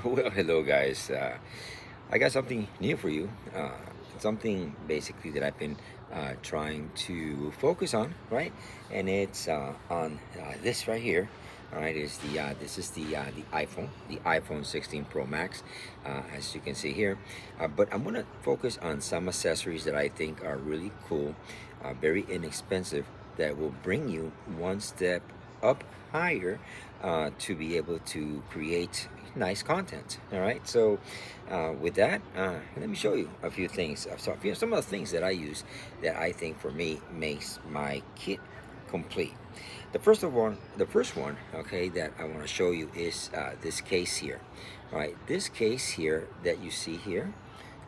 Well, hello guys. I got something new for you. Something basically that I've been trying to focus on, right? And it's on this right here. All right, is the this is the iPhone 16 Pro Max, as you can see here. But I'm gonna focus on some accessories that I think are really cool, very inexpensive, that will bring you one step up higher to be able to create nice content. All right, so with that, let me show you a few things. Some of the things that I use that I think for me makes my kit complete. The first one, okay, that I want to show you is this case here. All right, this case here that you see here,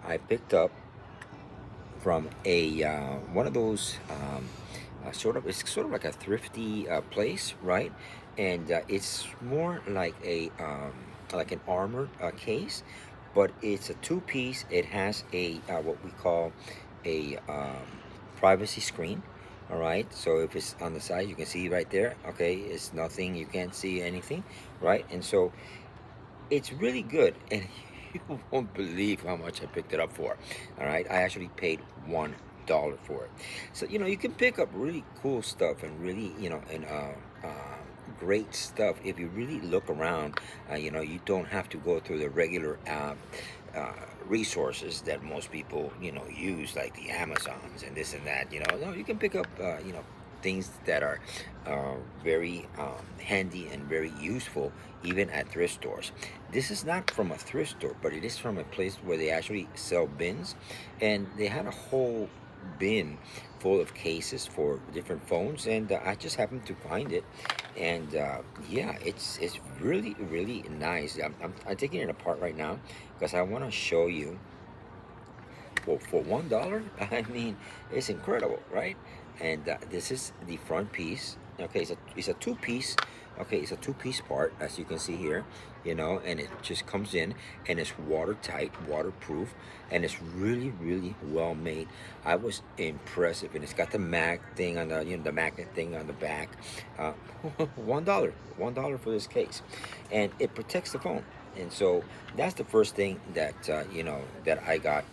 I picked up from a one of those it's sort of like a thrifty place, right? And it's more like an armored case, but it's a two-piece. It has a what we call a privacy screen. All right, so if it's on the side, you can see right there. Okay, it's nothing. You can't see anything, right? And so it's really good, and you won't believe how much I picked it up for. All right, I actually paid $1 for it. So you can pick up really cool stuff and really great stuff if you really look around. You don't have to go through the regular uh, resources that most people use, like the Amazons and this and that. No, you can pick up things that are very handy and very useful even at thrift stores. This is not from a thrift store, but it is from a place where they actually sell bins, and they had a whole bin full of cases for different phones, and I just happened to find it, and yeah, it's really nice. I'm taking it apart right now because I want to show you. Well, for $1, I mean, it's incredible, right? And this is the front piece. Okay, it's a two-piece. Okay, it's a two-piece part, as you can see here. And it just comes in, and it's watertight, waterproof, and it's really well made. I was impressed, and it's got the mag thing on the magnet thing on the back. Uh, $1 for this case, and it protects the phone. And so that's the first thing that that I got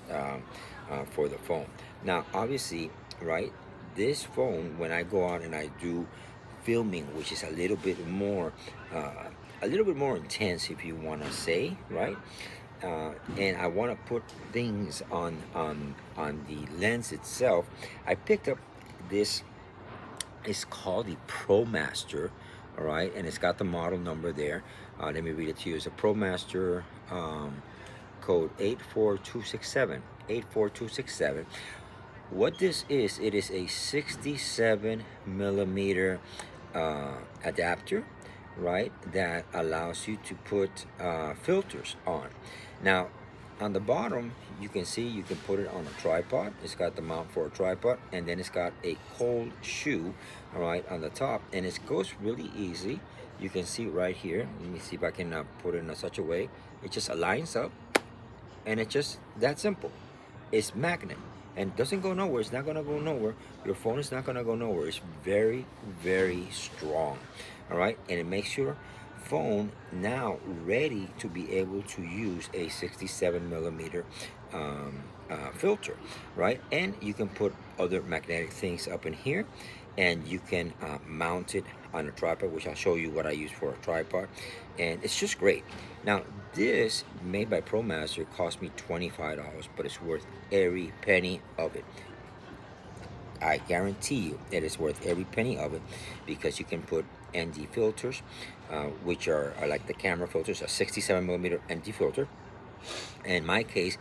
for the phone. Now, obviously, right, this phone, when I go out and I do filming, which is a little bit more intense, if you want to say, right, and I want to put things on the lens itself, I picked up this. It's called the ProMaster, all right, and it's got the model number there. Let me read it to you. It's a ProMaster code 84267. 84267. What this is, it is a 67 millimeter adapter, right, that allows you to put filters on. Now, on the bottom, you can see you can put it on a tripod. It's got the mount for a tripod, and then it's got a cold shoe, all right, on the top, and it goes really easy. You can see right here. Let me see if I can put it in such a way. It just aligns up, and it's just that simple. It's magnet and doesn't go nowhere. It's not gonna go nowhere. Your phone is not gonna go nowhere. It's very strong. All right, and it makes your phone now ready to be able to use a 67 millimeter filter, right? And you can put other magnetic things up in here, and you can mount it on a tripod, which I'll show you what I use for a tripod, and it's just great. Now, this made by ProMaster cost me $25, but it's worth every penny of it. I guarantee you that it's worth every penny of it, because you can put ND filters, which are like the camera filters, a 67 millimeter ND filter. In my case,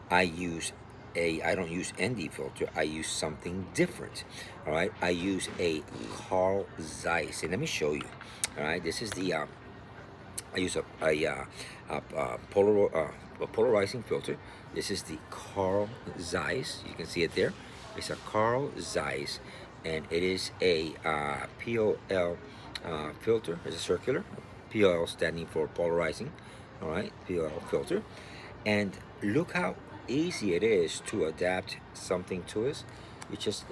I don't use ND filter. I use something different. All right, I use a Carl Zeiss, and let me show you. All right, this is the I use a polarizing filter. This is the Carl Zeiss. You can see it there. It's a Carl Zeiss, and it is a POL filter. It's a circular. POL standing for polarizing. All right, POL filter. And look how easy it is to adapt something to us. You just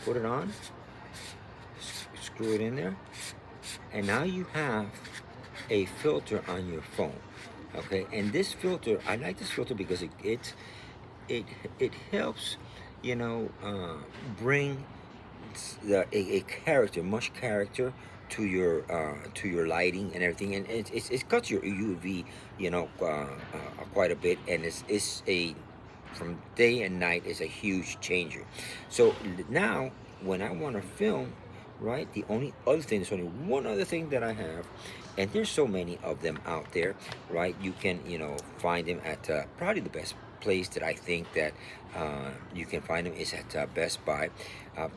put it on, screw it in there, and now you have a filter on your phone. Okay, and this filter, I like this filter because it it helps, you know, bring a character, much character to your lighting and everything, and it cuts your UV, quite a bit, and it's a from day and night is a huge changer. So now when I want to film, right, the only other thing, there's only one other thing that I have, and there's so many of them out there, right? You can, find them at probably the best place that I think that you can find them is at Best Buy.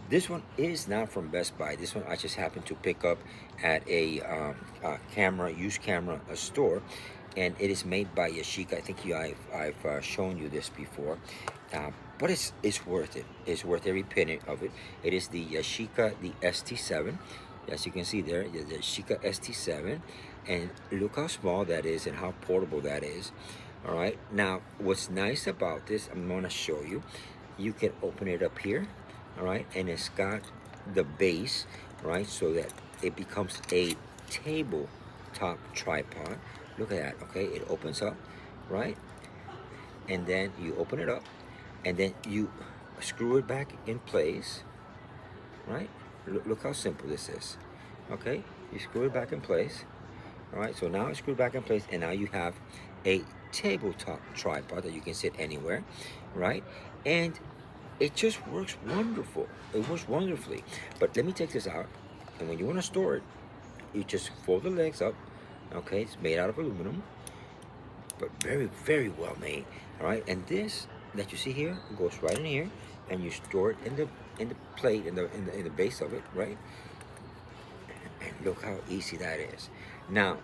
This one is not from Best Buy. This one I just happened to pick up at a used camera store, and it is made by Yashica. I think I've shown you this before, but it's worth it. It's worth every penny of it. It is the Yashica, the ST7. As you can see there, the Yashica ST7, and look how small that is and how portable that is. All right. Now, what's nice about this, I'm going to show you. You can open it up here, all right, and it's got the base, right, so that it becomes a tabletop tripod. Look at that. Okay, it opens up, right, and then you open it up, and then you screw it back in place, right. Look how simple this is. Okay, you screw it back in place. All right, so now it's screwed back in place, and now you have a tabletop tripod that you can sit anywhere, right? And it just works wonderful. It works wonderfully. But let me take this out, and when you want to store it, you just fold the legs up. Okay, it's made out of aluminum, but very, very well made. All right, and this that you see here goes right in here, and you store it in the plate in the base of it, right? And look how easy that is. Now,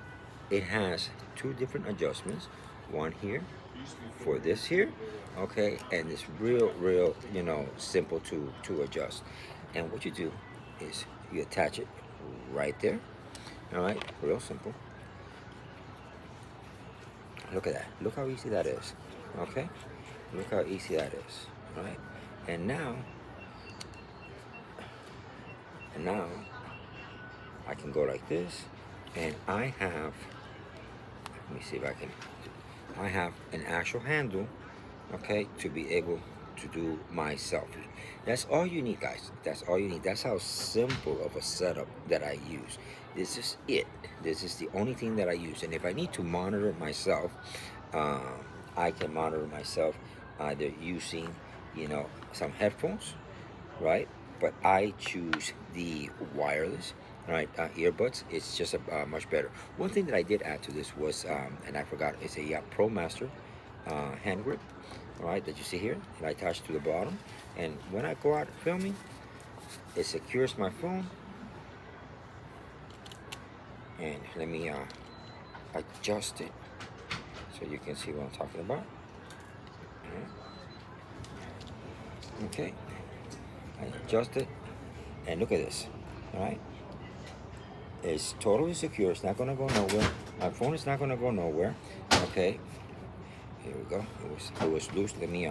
it has two different adjustments. One here for this here, okay, and it's real, simple to adjust. And what you do is you attach it right there. All right, real simple. Look at that. Look how easy that is. Okay, look how easy that is. All right, and now I can go like this, and I have, let me see if I have an actual handle, okay, to be able to do my selfie. That's all you need, guys. That's all you need. That's how simple of a setup that I use. This is it. This is the only thing that I use. And if I need to monitor myself, um, I can monitor myself either using, some headphones, right? But I choose the wireless, right? Earbuds. It's just much better. One thing that I did add to this was, and I forgot, it's a Pro Master hand grip, all right, that you see here, that I attach to the bottom. And when I go out filming, it secures my phone. And let me adjust it so you can see what I'm talking about. Okay, I adjust it, and look at this. All right, it's totally secure. It's not gonna go nowhere. My phone is not gonna go nowhere. Okay, here we go. It was loose. Let me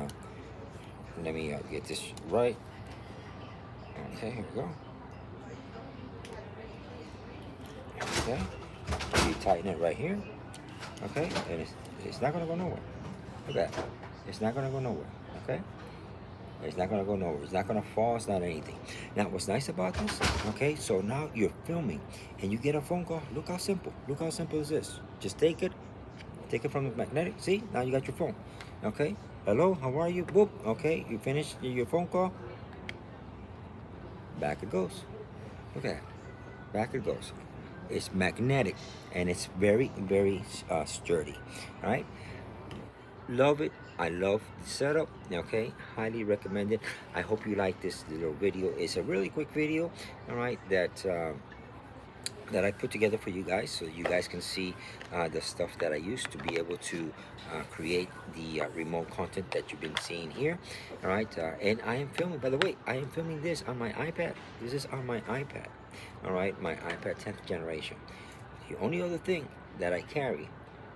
get this right. Okay, here we go. Okay, you tighten it right here. Okay, and it's not gonna go nowhere. Look at that. It's not gonna go nowhere. Okay. It's not gonna go nowhere. It's not gonna fall. It's not anything. Now, what's nice about this? Okay, so now you're filming, and you get a phone call. Look how simple. Look how simple is this? Just take it from the magnetic. See, now you got your phone. Okay. Hello, how are you? Boop. Okay, you finished your phone call. Back it goes. Look at that. Back it goes. It's magnetic, and it's very, very sturdy. All right. Love it. I love the setup. Okay, highly recommend it. I hope you like this little video. It's a really quick video, all right, that I put together for you guys, so you guys can see the stuff that I use to be able to create the remote content that you've been seeing here. All right, and I am filming, by the way, I am filming this on my iPad. This is on my iPad. All right, my iPad 10th generation. The only other thing that I carry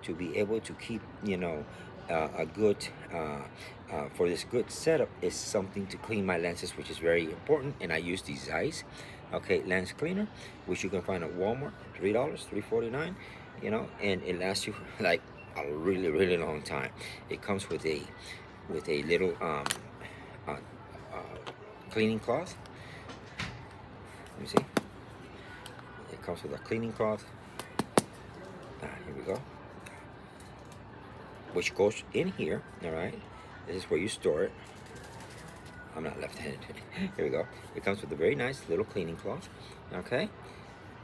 to be able to keep, a good for this good setup is something to clean my lenses, which is very important, and I use the Zeiss, okay, lens cleaner, which you can find at Walmart, $3, $3.49, and it lasts you like a really, really long time. It comes with a little uh, cleaning cloth. Let me see. It comes with a cleaning cloth. Here we go. Which goes in here. All right. This is where you store it. I'm not left-handed. Here we go. It comes with a very nice little cleaning cloth. Okay.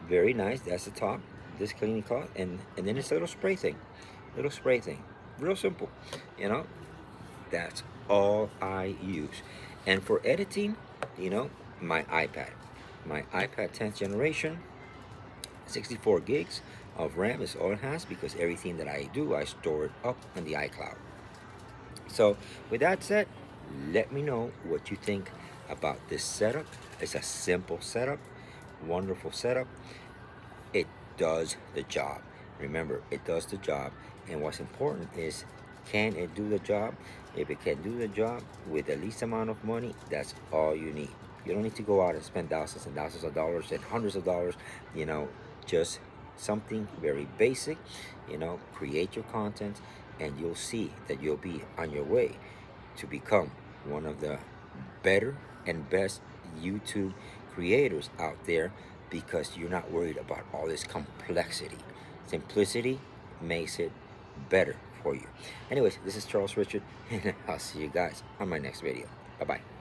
Very nice. That's the top. This cleaning cloth, and then it's a little spray thing. Little spray thing. Real simple. You know. That's all I use. And for editing, you know, my iPad. My iPad 10th generation, 64 gigs of RAM is all it has, because everything that I do, I store it up on the iCloud. So with that said, let me know what you think about this setup. It's a simple setup, wonderful setup. It does the job. Remember, it does the job. And what's important is, can it do the job? If it can do the job with the least amount of money, that's all you need. You don't need to go out and spend thousands and thousands of dollars and hundreds of dollars. You know, just something very basic. You know, create your content, and you'll see that you'll be on your way to become one of the better and best YouTube creators out there, because you're not worried about all this complexity. Simplicity makes it better for you. Anyways, this is Charles Richard, and I'll see you guys on my next video. Bye bye.